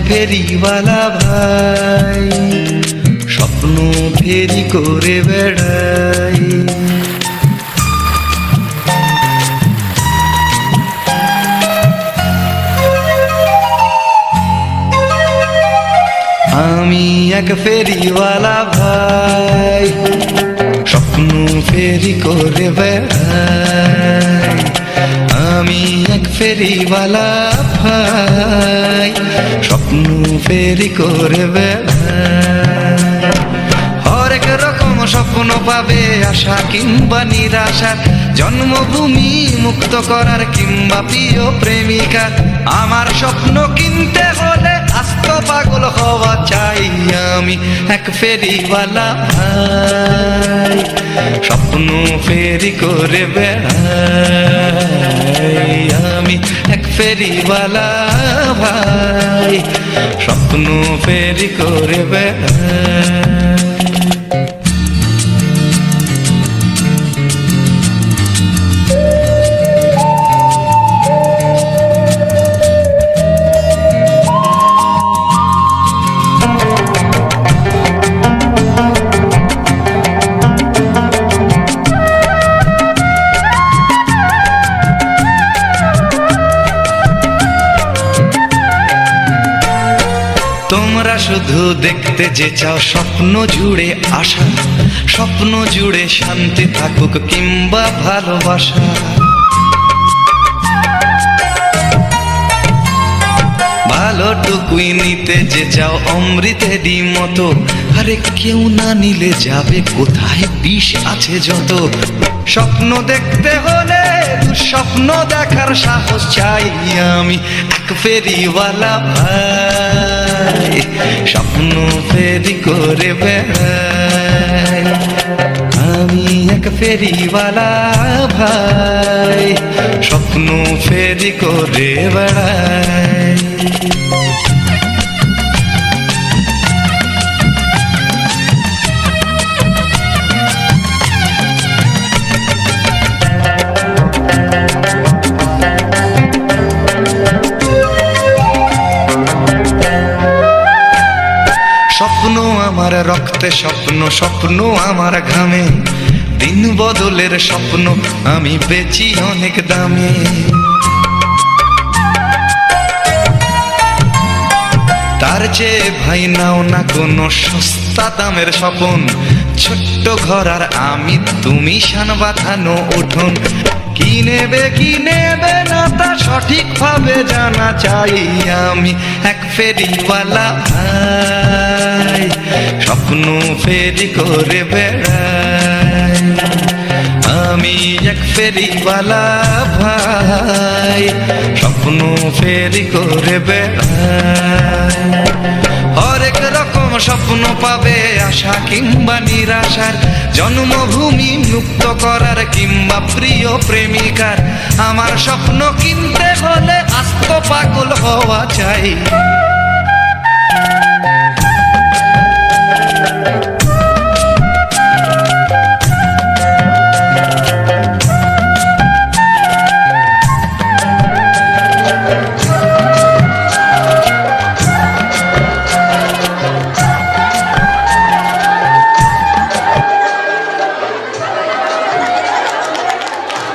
ফেরিওয়ালা ভাই, স্বপ্ন ফেরি করে বেড়াই। আমি এক ফেরিওয়ালা ভাই, স্বপ্ন ফেরি করে বেড়াই। আমি এক ফেরিওয়ালা ভাই, স্বপ্ন ফেরি করে বেড়াই। হরেক রকম স্বপ্ন পাবে, আশা কিংবা নিরাশার, জন্মভূমি মুক্ত করার কিংবা প্রিয় প্রেমিকার। আমার স্বপ্ন কিনতে হলে আস্ত পাগল হওয়া চাই। আমি এক ফেরিওয়ালা ভাই, স্বপ্ন ফেরি করে বেড়াই। আমি এক ফেরিওয়ালা ভাই, স্বপ্ন ফেরি করে বেড়াই। তোমরা শুধু দেখতে যে চাও স্বপ্ন জুড়ে আশা, স্বপ্ন জুড়ে শান্তি থাকুক কিংবা ভালোবাসা। ভালোটুকুই নিতে যে চাও অমৃতেরই মতো, আরে কেউ না নিলে যাবে কোথায়, বিষ আছে যত। স্বপ্ন দেখতে হলে দুঃস্বপ্ন দেখার সাহস চাই। আমি এক ফেরিওয়ালা ভাই, স্বপ্ন ফেরি করে বেড়াই। আমি এক ফেরিওয়ালা ভাই, স্বপ্ন ফেরি করে বেড়াই। স্বপ্ন আমার রক্তে স্বপ্ন, স্বপ্ন আমার ঘামে, দিন বদলের স্বপ্ন আমি বেচি অনেক দামে। তার চেয়ে ভাই নাও না কোনো সস্তা দামের স্বপন, ছোট্ট ঘর আর আমি তুমি শান বাঁধানো উঠোন। কি নেবে না তা সঠিকভাবে জানা চাই। আমি এক ফেরিওয়ালা ভাই, স্বপ্ন ফেরি করে বেড়াই। আমি এক ফেরিওয়ালা ভাই, স্বপ্ন ফেরি করে বেড়াই। হরেক রকম স্বপ্ন পাবে, আশা কিংবা নিরাশার, জন্মভূমি মুক্ত করার কিংবা প্রিয় প্রেমিকার। আমার স্বপ্ন কিনতে হলে আস্ত পাগল হওয়া চাই।